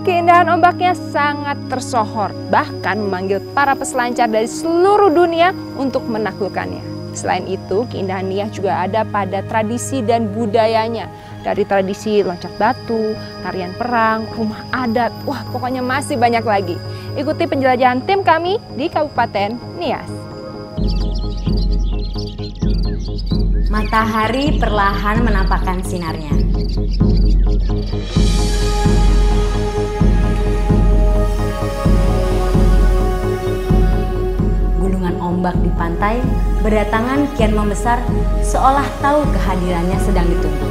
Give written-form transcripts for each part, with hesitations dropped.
Keindahan ombaknya sangat tersohor, bahkan memanggil para peselancar dari seluruh dunia untuk menaklukkannya. Selain itu, keindahan Nias juga ada pada tradisi dan budayanya. Dari tradisi loncat batu, tarian perang, rumah adat, wah pokoknya masih banyak lagi. Ikuti penjelajahan tim kami di Kabupaten Nias. Matahari perlahan menampakkan sinarnya. Gulungan ombak di pantai berdatangan kian membesar, seolah tahu kehadirannya sedang ditunggu.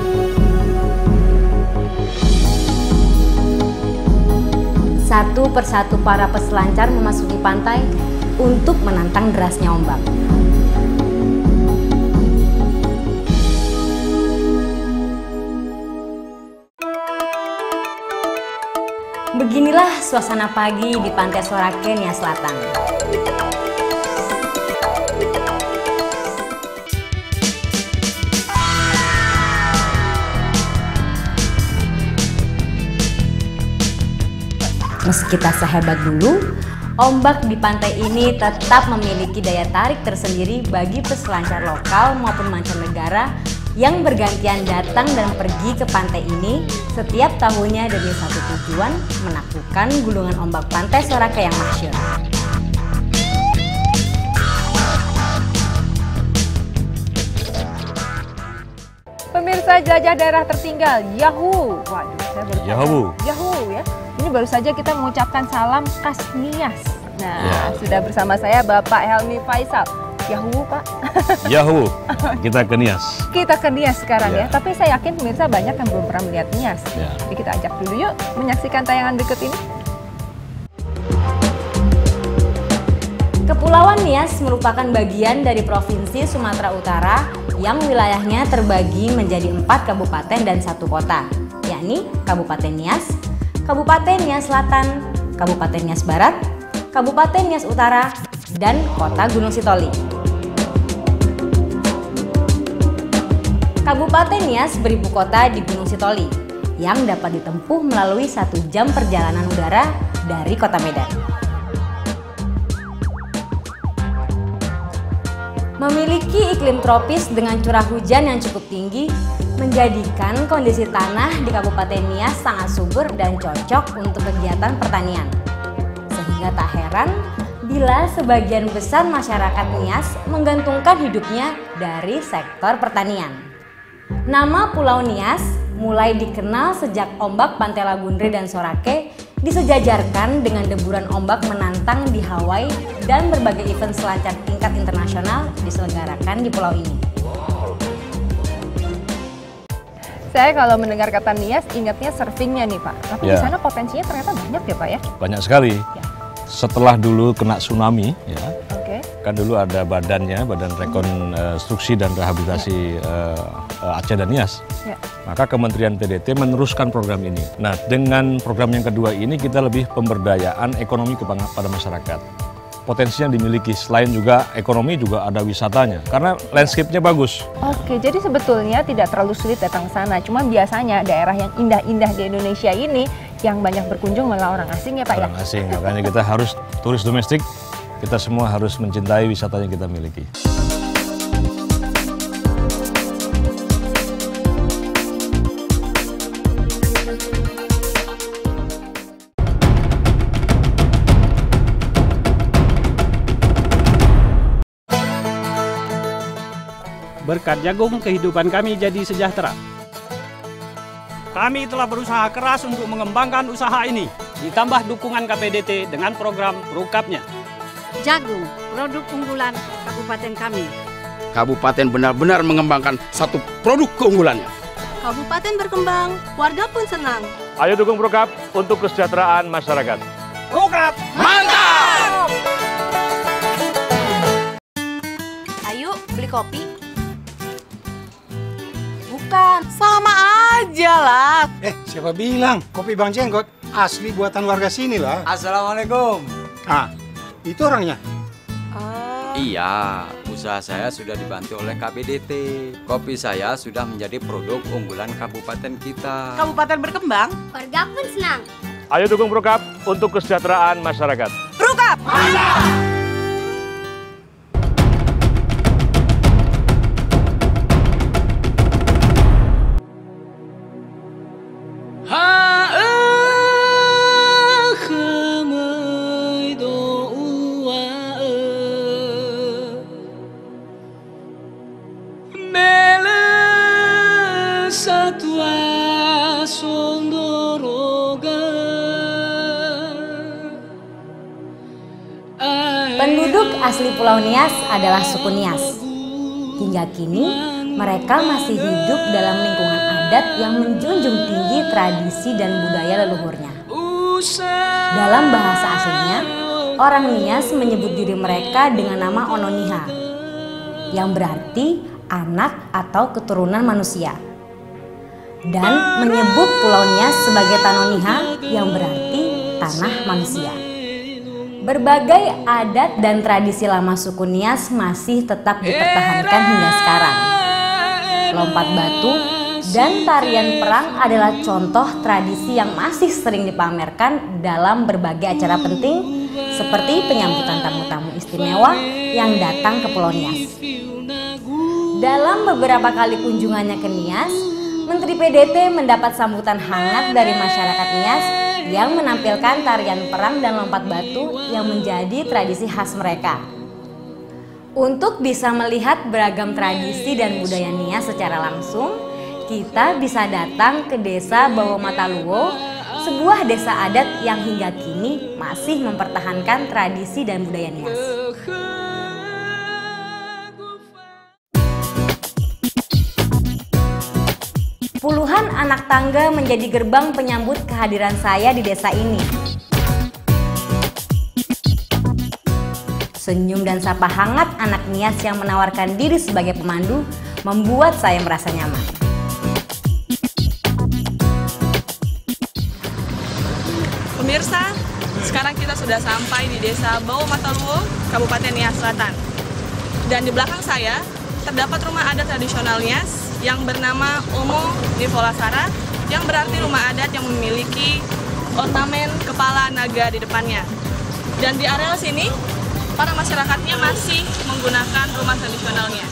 Satu persatu para peselancar memasuki pantai untuk menantang derasnya ombak. Beginilah suasana pagi di Pantai Sorake, Nias Selatan. Meski tak sehebat dulu, ombak di pantai ini tetap memiliki daya tarik tersendiri bagi peselancar lokal maupun mancanegara yang bergantian datang dan pergi ke pantai ini setiap tahunnya demi satu tujuan, menaklukkan gulungan ombak Pantai Sorake yang masyhur. Pemirsa jelajah daerah tertinggal, Yahoo! Waduh, saya baru Yahoo ya. Ini baru saja kita mengucapkan salam khas Nias. Nah, sudah bersama saya Bapak Helmi Faisal. Yahoo, Pak. Yahoo, kita ke Nias. Kita ke Nias sekarang ya. Tapi saya yakin pemirsa banyak yang belum pernah melihat Nias. Jadi kita ajak dulu yuk menyaksikan tayangan berikut ini. Kepulauan Nias merupakan bagian dari Provinsi Sumatera Utara yang wilayahnya terbagi menjadi 4 kabupaten dan 1 kota, yakni Kabupaten Nias, Kabupaten Nias Selatan, Kabupaten Nias Barat, Kabupaten Nias Utara, dan Kota Gunung Sitoli. Kabupaten Nias beribu kota di Gunung Sitoli yang dapat ditempuh melalui 1 jam perjalanan udara dari Kota Medan. Memiliki iklim tropis dengan curah hujan yang cukup tinggi, menjadikan kondisi tanah di Kabupaten Nias sangat subur dan cocok untuk kegiatan pertanian. Sehingga tak heran bila sebagian besar masyarakat Nias menggantungkan hidupnya dari sektor pertanian. Nama Pulau Nias mulai dikenal sejak ombak Pantai Lagundre dan Sorake disejajarkan dengan deburan ombak menantang di Hawaii dan berbagai event selancar tingkat internasional diselenggarakan di pulau ini. Saya kalau mendengar kata Nias ingatnya surfingnya nih Pak, tapi di sana potensinya ternyata banyak ya Pak ya? Banyak sekali. Setelah dulu kena tsunami, kan dulu ada badannya, Badan Rekonstruksi dan Rehabilitasi Aceh dan Nias. Maka Kementerian PDT meneruskan program ini. Nah, dengan program yang kedua ini kita lebih pemberdayaan ekonomi kepada masyarakat. Potensi yang dimiliki, selain juga ekonomi juga ada wisatanya, karena landscape-nya bagus. Oke, jadi sebetulnya tidak terlalu sulit datang ke sana, cuma biasanya daerah yang indah-indah di Indonesia ini yang banyak berkunjung malah orang asing ya Pak ya? Orang asing, makanya kita harus turis domestik, kita semua harus mencintai wisata yang kita miliki. Berkat jagung, kehidupan kami jadi sejahtera. Kami telah berusaha keras untuk mengembangkan usaha ini, ditambah dukungan KPDT dengan program Prukapnya. Jagung, produk unggulan kabupaten kami. Kabupaten benar-benar mengembangkan satu produk keunggulannya. Kabupaten berkembang, warga pun senang. Ayo dukung Prukap untuk kesejahteraan masyarakat. Prukap, mantap! Ayo beli kopi. bukan. Sama aja lah. Siapa bilang kopi Bang Jenggot asli buatan warga sini lah. Assalamualaikum. Ah, itu orangnya? Iya, usaha saya sudah dibantu oleh KPDT. Kopi saya sudah menjadi produk unggulan kabupaten kita. Kabupaten berkembang, Warga pun senang. Ayo dukung Prokap untuk kesejahteraan masyarakat. Prokap! Penduduk asli Pulau Nias adalah suku Nias. Hingga kini, mereka masih hidup dalam lingkungan adat yang menjunjung tinggi tradisi dan budaya leluhurnya. Dalam bahasa aslinya, orang Nias menyebut diri mereka dengan nama Ononiha, yang berarti anak atau keturunan manusia. Dan menyebut Pulau Nias sebagai Tanoniha, yang berarti tanah manusia. Berbagai adat dan tradisi lama suku Nias masih tetap dipertahankan hingga sekarang. Lompat batu dan tarian perang adalah contoh tradisi yang masih sering dipamerkan dalam berbagai acara penting seperti penyambutan tamu-tamu istimewa yang datang ke Pulau Nias. Dalam beberapa kali kunjungannya ke Nias, Menteri PDT mendapat sambutan hangat dari masyarakat Nias yang menampilkan tarian perang dan lompat batu yang menjadi tradisi khas mereka. Untuk bisa melihat beragam tradisi dan budaya Nias secara langsung, kita bisa datang ke Desa Bawomataluwo, sebuah desa adat yang hingga kini masih mempertahankan tradisi dan budaya Nias. Puluhan anak tangga menjadi gerbang penyambut kehadiran saya di desa ini. Senyum dan sapa hangat anak Nias yang menawarkan diri sebagai pemandu membuat saya merasa nyaman. Pemirsa, sekarang kita sudah sampai di Desa Bawomataluwo, Kabupaten Nias Selatan. Dan di belakang saya terdapat rumah adat tradisional Nias yang bernama Omo Nivolasara, yang berarti rumah adat yang memiliki ornamen kepala naga di depannya. Dan di areal sini, para masyarakatnya masih menggunakan rumah tradisionalnya.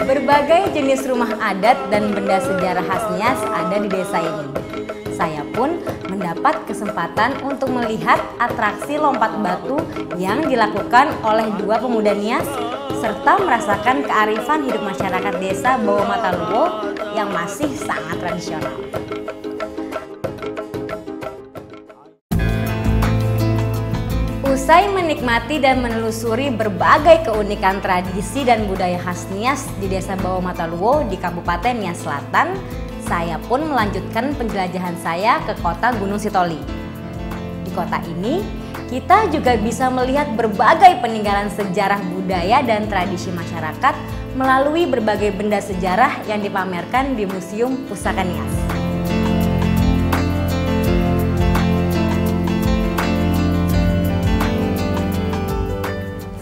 Berbagai jenis rumah adat dan benda sejarah khas Nias ada di desa ini. Saya pun mendapat kesempatan untuk melihat atraksi lompat batu yang dilakukan oleh dua pemuda Nias serta merasakan kearifan hidup masyarakat desa Bawomataluwo yang masih sangat tradisional. Usai menikmati dan menelusuri berbagai keunikan tradisi dan budaya khas Nias di Desa Bawomataluwo di Kabupaten Nias Selatan, saya pun melanjutkan penjelajahan saya ke kota Gunung Sitoli. Di kota ini, kita juga bisa melihat berbagai peninggalan sejarah budaya dan tradisi masyarakat melalui berbagai benda sejarah yang dipamerkan di Museum Pusaka Nias.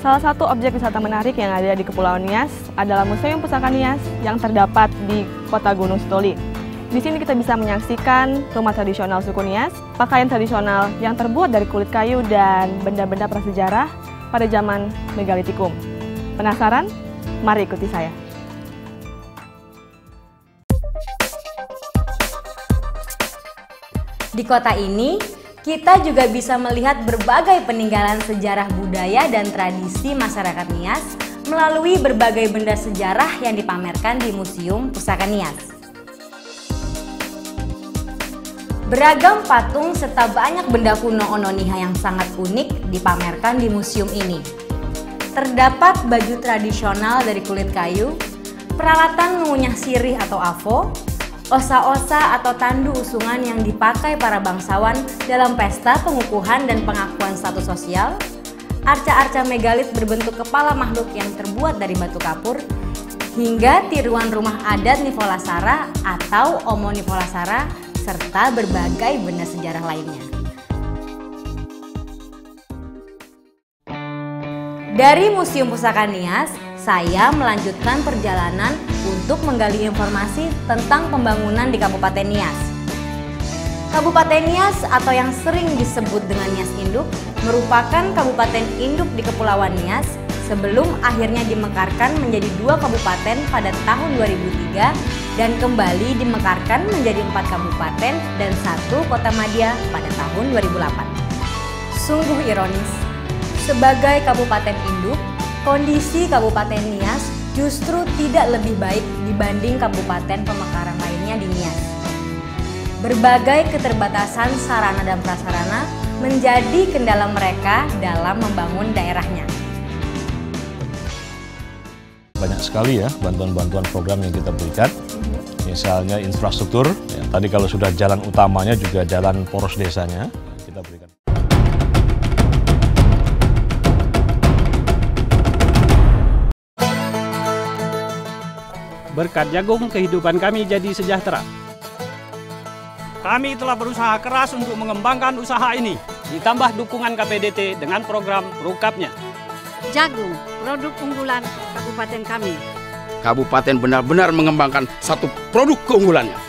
Salah satu objek wisata menarik yang ada di Kepulauan Nias adalah Museum Pusaka Nias yang terdapat di kota Gunung Sitoli. Di sini kita bisa menyaksikan rumah tradisional suku Nias, pakaian tradisional yang terbuat dari kulit kayu dan benda-benda prasejarah pada zaman megalitikum. Penasaran? Mari ikuti saya. Di kota ini, kita juga bisa melihat berbagai peninggalan sejarah budaya dan tradisi masyarakat Nias melalui berbagai benda sejarah yang dipamerkan di Museum Pusaka Nias. Beragam patung serta banyak benda kuno Ononiha yang sangat unik dipamerkan di museum ini. Terdapat baju tradisional dari kulit kayu, peralatan mengunyah sirih atau avo, osa-osa atau tandu usungan yang dipakai para bangsawan dalam pesta pengukuhan dan pengakuan status sosial, arca-arca megalit berbentuk kepala makhluk yang terbuat dari batu kapur, hingga tiruan rumah adat Nivolasara atau Omo Nivolasara, serta berbagai benda sejarah lainnya. Dari Museum Pusaka Nias, saya melanjutkan perjalanan untuk menggali informasi tentang pembangunan di Kabupaten Nias. Kabupaten Nias atau yang sering disebut dengan Nias Induk merupakan kabupaten induk di Kepulauan Nias sebelum akhirnya dimekarkan menjadi 2 kabupaten pada tahun 2003 dan kembali dimekarkan menjadi 4 kabupaten dan 1 kota madya pada tahun 2008. Sungguh ironis, sebagai kabupaten induk, kondisi Kabupaten Nias justru tidak lebih baik dibanding kabupaten pemekaran lainnya di Nias. Berbagai keterbatasan sarana dan prasarana menjadi kendala mereka dalam membangun daerahnya. Banyak sekali ya bantuan-bantuan program yang kita berikan. Misalnya infrastruktur, ya, tadi kalau sudah jalan utamanya juga jalan poros desanya kita berikan. Berkat jagung, kehidupan kami jadi sejahtera. Kami telah berusaha keras untuk mengembangkan usaha ini, ditambah dukungan KPDT dengan program Rukapnya. Jagung, produk unggulan kabupaten kami. Kabupaten benar-benar mengembangkan satu produk keunggulannya.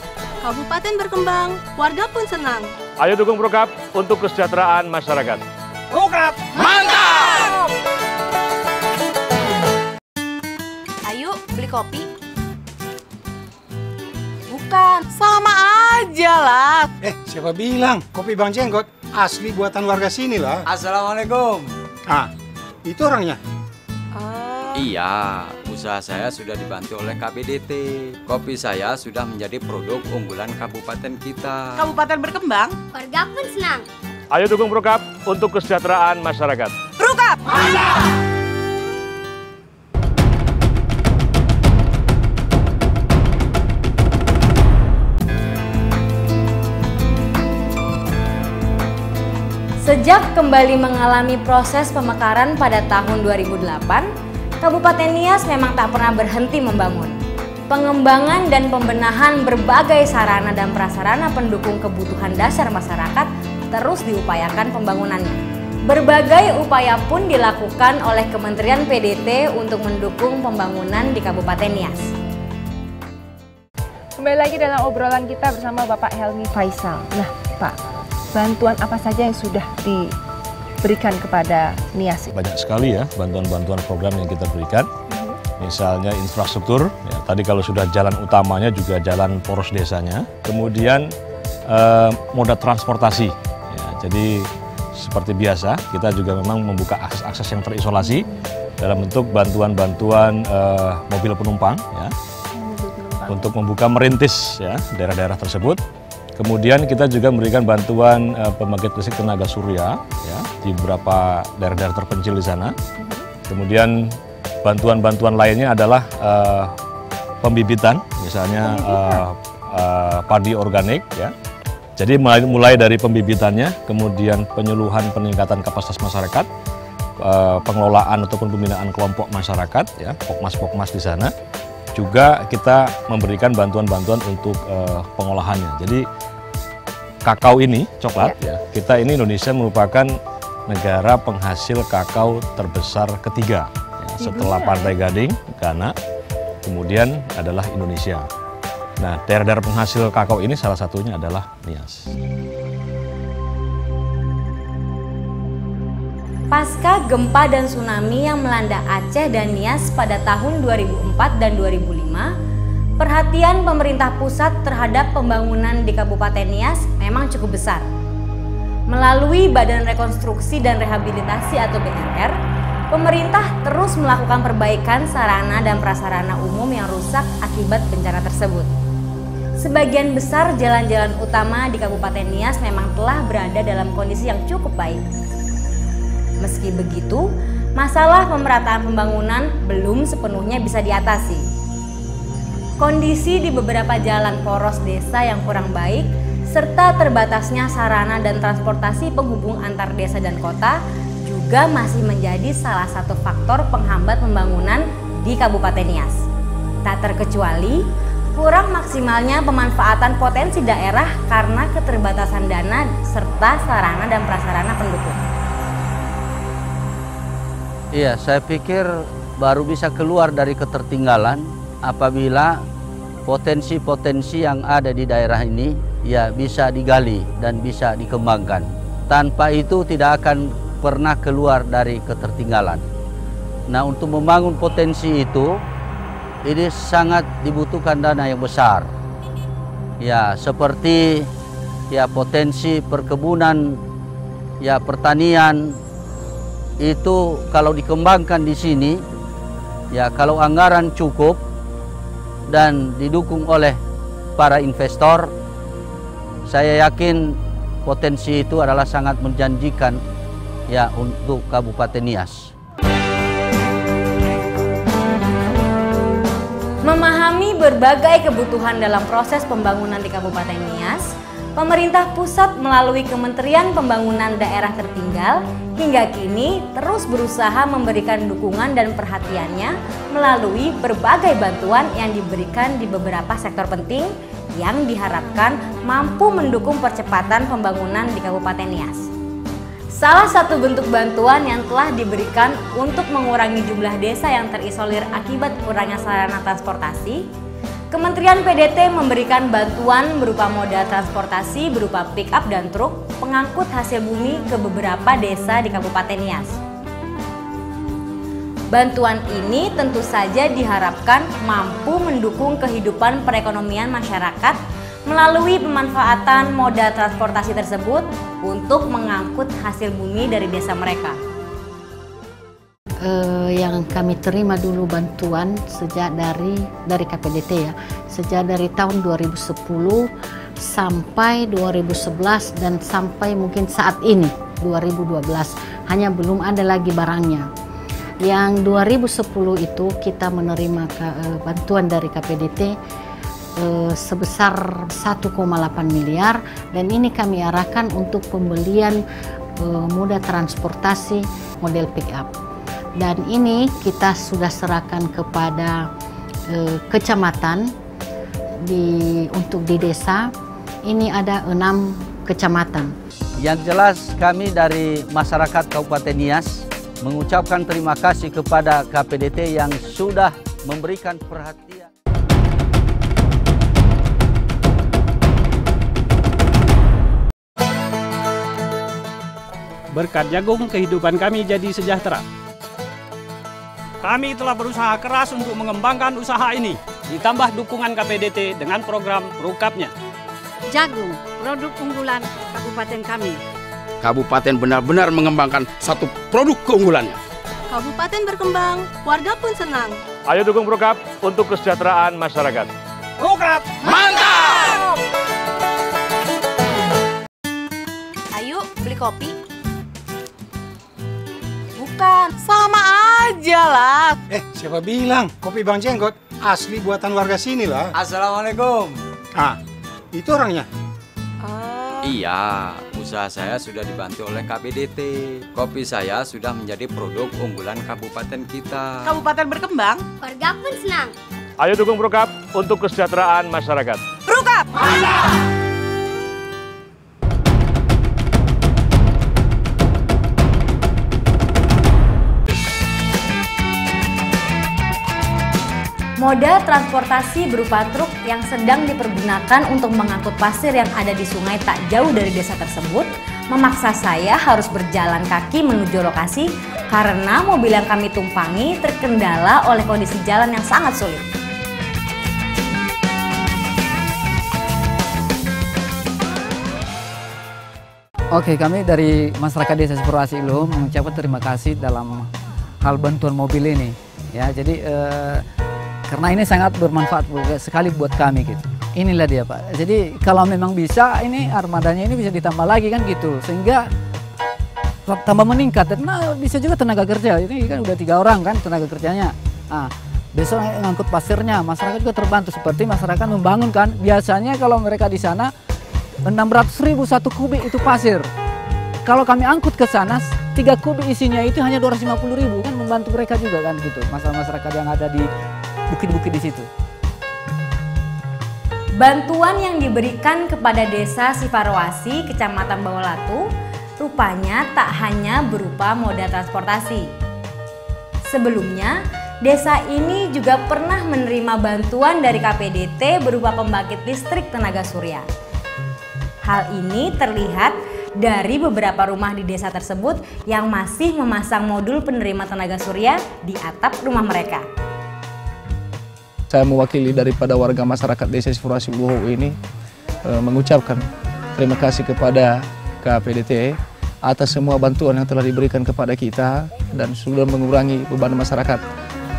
Kabupaten berkembang, warga pun senang. Ayo dukung Rukap untuk kesejahteraan masyarakat. Rukap! Mantap! Ayo beli kopi. Bukan, sama aja lah. Siapa bilang kopi Bang Jenggot asli buatan warga sini lah. Assalamualaikum. Ah, itu orangnya. Iya, usaha saya sudah dibantu oleh KPDT. Kopi saya sudah menjadi produk unggulan kabupaten kita. Kabupaten berkembang, Warga pun senang. Ayo dukung Rukap untuk kesejahteraan masyarakat. Rukap! Sejak kembali mengalami proses pemekaran pada tahun 2008, Kabupaten Nias memang tak pernah berhenti membangun. Pengembangan dan pembenahan berbagai sarana dan prasarana pendukung kebutuhan dasar masyarakat terus diupayakan pembangunannya. Berbagai upaya pun dilakukan oleh Kementerian PDT untuk mendukung pembangunan di Kabupaten Nias. Kembali lagi dalam obrolan kita bersama Bapak Helmi Faisal. Nah, Pak, bantuan apa saja yang sudah diberikan kepada Nias? Banyak sekali ya bantuan-bantuan program yang kita berikan. Misalnya infrastruktur, ya, tadi kalau sudah jalan utamanya juga jalan poros desanya. Kemudian moda transportasi, ya, jadi seperti biasa kita juga memang membuka akses-akses yang terisolasi dalam bentuk bantuan-bantuan mobil penumpang, ya, untuk membuka merintis ya daerah-daerah tersebut. Kemudian kita juga memberikan bantuan pembangkit listrik tenaga surya ya, di beberapa daerah-daerah terpencil di sana. Kemudian bantuan-bantuan lainnya adalah pembibitan, misalnya padi organik ya. Jadi mulai dari pembibitannya, kemudian penyuluhan peningkatan kapasitas masyarakat, pengelolaan ataupun pembinaan kelompok masyarakat ya, pokmas-pokmas di sana. Juga kita memberikan bantuan-bantuan untuk pengolahannya. Jadi kakao ini, coklat ya, kita ini Indonesia merupakan negara penghasil kakao terbesar ketiga ya, setelah Pantai Gading, Ghana, kemudian adalah Indonesia. Nah, daerah-daerah penghasil kakao ini salah satunya adalah Nias. Pasca gempa dan tsunami yang melanda Aceh dan Nias pada tahun 2004 dan 2005, perhatian pemerintah pusat terhadap pembangunan di Kabupaten Nias memang cukup besar. Melalui Badan Rekonstruksi dan Rehabilitasi atau BRR, pemerintah terus melakukan perbaikan sarana dan prasarana umum yang rusak akibat bencana tersebut. Sebagian besar jalan-jalan utama di Kabupaten Nias memang telah berada dalam kondisi yang cukup baik. Meski begitu, masalah pemerataan pembangunan belum sepenuhnya bisa diatasi. Kondisi di beberapa jalan poros desa yang kurang baik, serta terbatasnya sarana dan transportasi penghubung antar desa dan kota juga juga masih menjadi salah satu faktor penghambat pembangunan di Kabupaten Nias. Tak terkecuali kurang maksimalnya pemanfaatan potensi daerah karena keterbatasan dana serta sarana dan prasarana pendukung. Iya, saya pikir baru bisa keluar dari ketertinggalan apabila potensi-potensi yang ada di daerah ini ya bisa digali dan bisa dikembangkan. Tanpa itu tidak akan pernah keluar dari ketertinggalan. Nah, untuk membangun potensi itu ini sangat dibutuhkan dana yang besar. Ya, seperti ya potensi perkebunan, ya pertanian itu kalau dikembangkan di sini, ya kalau anggaran cukup dan didukung oleh para investor, saya yakin potensi itu adalah sangat menjanjikan ya untuk Kabupaten Nias. Memahami berbagai kebutuhan dalam proses pembangunan di Kabupaten Nias, pemerintah pusat melalui Kementerian Pembangunan Daerah Tertinggal hingga kini terus berusaha memberikan dukungan dan perhatiannya melalui berbagai bantuan yang diberikan di beberapa sektor penting yang diharapkan mampu mendukung percepatan pembangunan di Kabupaten Nias. Salah satu bentuk bantuan yang telah diberikan untuk mengurangi jumlah desa yang terisolir akibat kurangnya sarana transportasi, Kementerian PDT memberikan bantuan berupa moda transportasi berupa pick-up dan truk pengangkut hasil bumi ke beberapa desa di Kabupaten Nias. Bantuan ini tentu saja diharapkan mampu mendukung kehidupan perekonomian masyarakat melalui pemanfaatan moda transportasi tersebut untuk mengangkut hasil bumi dari desa mereka. Yang kami terima dulu bantuan sejak dari KPDT ya, sejak dari tahun 2010 sampai 2011 dan sampai mungkin saat ini 2012, hanya belum ada lagi barangnya. Yang 2010 itu kita menerima bantuan dari KPDT sebesar 1,8 miliar dan ini kami arahkan untuk pembelian moda transportasi model pick up. Dan ini kita sudah serahkan kepada kecamatan untuk di desa. Ini ada 6 kecamatan. Yang jelas kami dari masyarakat Kabupaten Nias mengucapkan terima kasih kepada KPDT yang sudah memberikan perhatian. Berkat jagung, kehidupan kami jadi sejahtera. Kami telah berusaha keras untuk mengembangkan usaha ini, ditambah dukungan KPDT dengan program Rukapnya. Jagung, produk unggulan kabupaten kami. Kabupaten benar-benar mengembangkan satu produk keunggulannya. Kabupaten berkembang, warga pun senang. Ayo dukung Rukap untuk kesejahteraan masyarakat. Rukap, mantap! Ayo beli kopi. Bukan, sama aja lah. Siapa bilang kopi Bang Jenggot asli buatan warga sini lah. Assalamualaikum. Ah, itu orangnya? Iya, usaha saya sudah dibantu oleh KPDT. Kopi saya sudah menjadi produk unggulan kabupaten kita. Kabupaten berkembang, warga pun senang. Ayo dukung Rukap untuk kesejahteraan masyarakat. Rukap! Moda transportasi berupa truk yang sedang dipergunakan untuk mengangkut pasir yang ada di sungai tak jauh dari desa tersebut memaksa saya harus berjalan kaki menuju lokasi karena mobil yang kami tumpangi terkendala oleh kondisi jalan yang sangat sulit. Oke, kami dari masyarakat Desa Seperwasi Iluh mengucapkan terima kasih dalam hal bantuan mobil ini. Ya, jadi karena ini sangat bermanfaat sekali buat kami gitu. Inilah dia Pak. Jadi kalau memang bisa ini armadanya ini bisa ditambah lagi kan gitu. Sehingga tambah meningkat. Nah bisa juga tenaga kerja. Ini kan udah 3 orang kan tenaga kerjanya. Nah, besok ngangkut pasirnya. Masyarakat juga terbantu seperti masyarakat membangun kan. Biasanya kalau mereka di sana 600.000 1 kubik itu pasir. Kalau kami angkut ke sana 3 kudu isinya itu hanya 250.000 kan, membantu mereka juga kan gitu, masyarakat yang ada di bukit-bukit di situ. Bantuan yang diberikan kepada Desa Sifarowasi, Kecamatan Bawolatu, rupanya tak hanya berupa moda transportasi. Sebelumnya, desa ini juga pernah menerima bantuan dari KPDT berupa pembangkit listrik tenaga surya. Hal ini terlihat dari beberapa rumah di desa tersebut yang masih memasang modul penerima tenaga surya di atap rumah mereka. Saya mewakili daripada warga masyarakat Desa Sifarowasi Uluho ini mengucapkan terima kasih kepada KPDT atas semua bantuan yang telah diberikan kepada kita dan sudah mengurangi beban masyarakat.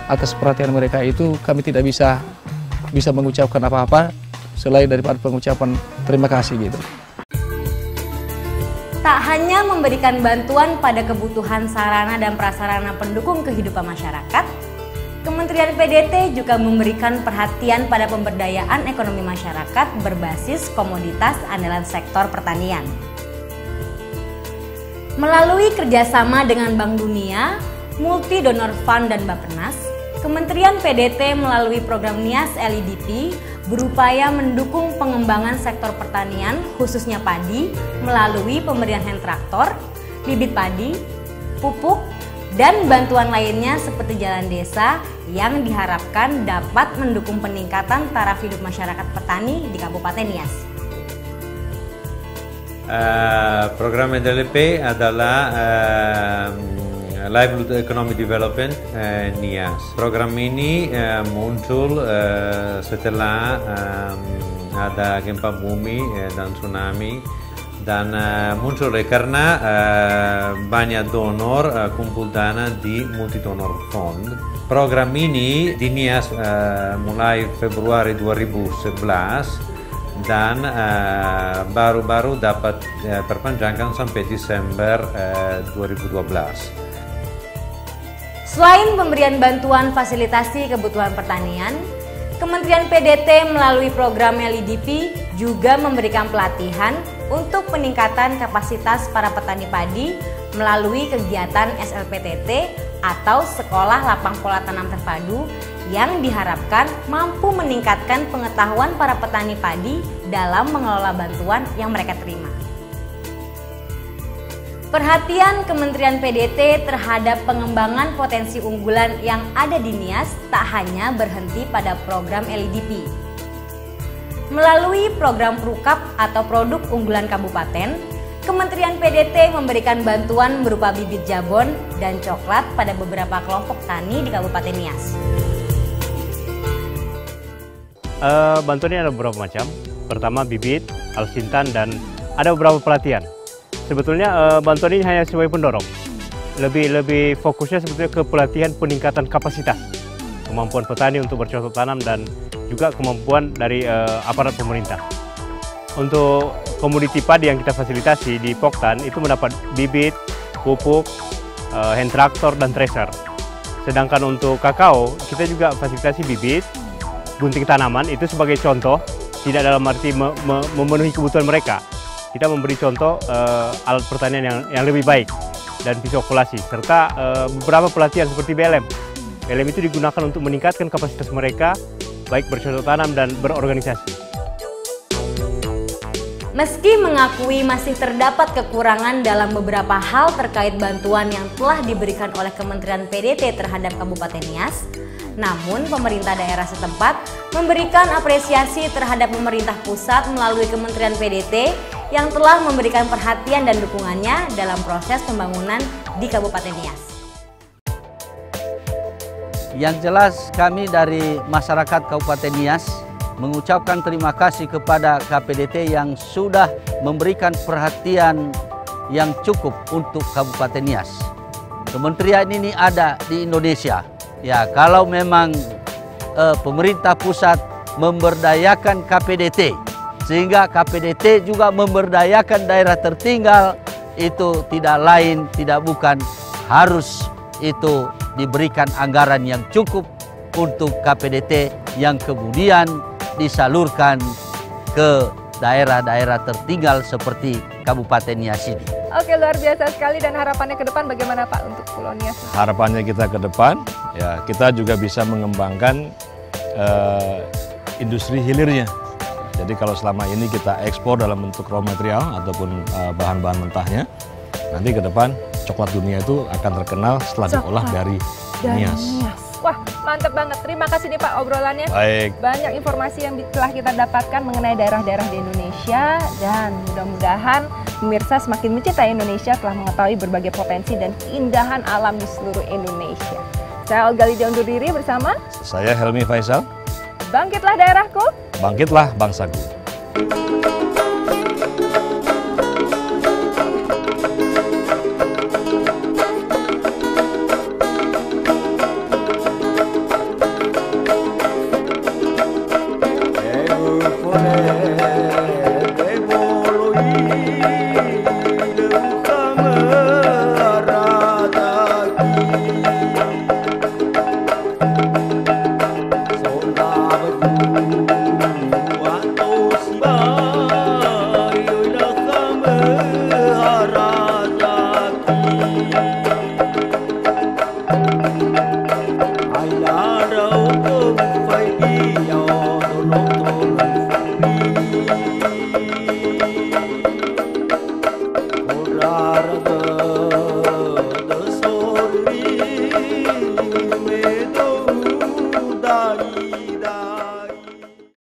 Atas perhatian mereka itu kami tidak bisa mengucapkan apa-apa selain daripada pengucapan terima kasih gitu. Tak hanya memberikan bantuan pada kebutuhan sarana dan prasarana pendukung kehidupan masyarakat, Kementerian PDT juga memberikan perhatian pada pemberdayaan ekonomi masyarakat berbasis komoditas andalan sektor pertanian. Melalui kerjasama dengan Bank Dunia, Multi Donor Fund dan Bappenas, Kementerian PDT melalui program NIAS LIDP berupaya mendukung pengembangan sektor pertanian khususnya padi melalui pemberian hand traktor, bibit padi, pupuk, dan bantuan lainnya seperti jalan desa yang diharapkan dapat mendukung peningkatan taraf hidup masyarakat petani di Kabupaten Nias. Program NDLP adalah Livelihood Economic Development Nias. Program ini muncul setelah ada gempa bumi dan tsunami, dan muncul karena banyak donor kumpul dana di Multi Donor Fund. Program ini di Nias mulai Februari 2011 dan baru-baru dapat perpanjangkan sampai Desember 2012. Selain pemberian bantuan fasilitasi kebutuhan pertanian, Kementerian PDT melalui program LIDP juga memberikan pelatihan untuk peningkatan kapasitas para petani padi melalui kegiatan SLPTT atau Sekolah Lapang Pola Tanam Terpadu yang diharapkan mampu meningkatkan pengetahuan para petani padi dalam mengelola bantuan yang mereka terima. Perhatian Kementerian PDT terhadap pengembangan potensi unggulan yang ada di Nias tak hanya berhenti pada program LIDP. Melalui program Prukap atau Produk Unggulan Kabupaten, Kementerian PDT memberikan bantuan berupa bibit jabon dan coklat pada beberapa kelompok tani di Kabupaten Nias. Bantuannya ada beberapa macam. Pertama bibit, alsintan, dan ada beberapa pelatihan. Sebetulnya bantuan ini hanya sebagai pendorong. Lebih fokusnya sebetulnya ke pelatihan peningkatan kapasitas kemampuan petani untuk bercocok tanam dan juga kemampuan dari aparat pemerintah. Untuk komoditi padi yang kita fasilitasi di Poktan itu mendapat bibit, pupuk, hand traktor, dan thresher. Sedangkan untuk kakao kita juga fasilitasi bibit, gunting tanaman itu sebagai contoh, tidak dalam arti memenuhi kebutuhan mereka. Kita memberi contoh alat pertanian yang lebih baik dan fisiokulasi, serta beberapa pelatihan seperti BLM. BLM itu digunakan untuk meningkatkan kapasitas mereka, baik bercocok tanam dan berorganisasi. Meski mengakui masih terdapat kekurangan dalam beberapa hal terkait bantuan yang telah diberikan oleh Kementerian PDT terhadap Kabupaten Nias, namun pemerintah daerah setempat memberikan apresiasi terhadap pemerintah pusat melalui Kementerian PDT yang telah memberikan perhatian dan dukungannya dalam proses pembangunan di Kabupaten Nias. Yang jelas kami dari masyarakat Kabupaten Nias mengucapkan terima kasih kepada KPDT yang sudah memberikan perhatian yang cukup untuk Kabupaten Nias. Kementerian ini ada di Indonesia. Ya, kalau memang pemerintah pusat memberdayakan KPDT, sehingga KPDT juga memberdayakan daerah tertinggal, itu tidak lain, tidak bukan harus itu diberikan anggaran yang cukup untuk KPDT yang kemudian disalurkan ke daerah-daerah tertinggal seperti Kabupaten Nias ini. Oke, luar biasa sekali. Dan harapannya ke depan bagaimana Pak untuk Pulau Nias? Harapannya kita ke depan, ya kita juga bisa mengembangkan industri hilirnya. Jadi kalau selama ini kita ekspor dalam bentuk raw material ataupun bahan-bahan mentahnya, nanti ke depan coklat dunia itu akan terkenal setelah diolah dari Nias. Wah, mantep banget. Terima kasih nih Pak obrolannya. Baik. Banyak informasi yang telah kita dapatkan mengenai daerah-daerah di Indonesia, dan mudah-mudahan pemirsa semakin mencintai Indonesia setelah mengetahui berbagai potensi dan keindahan alam di seluruh Indonesia. Saya Olga Lydia undur diri bersama saya Helmi Faisal. Bangkitlah daerahku, bangkitlah bangsaku.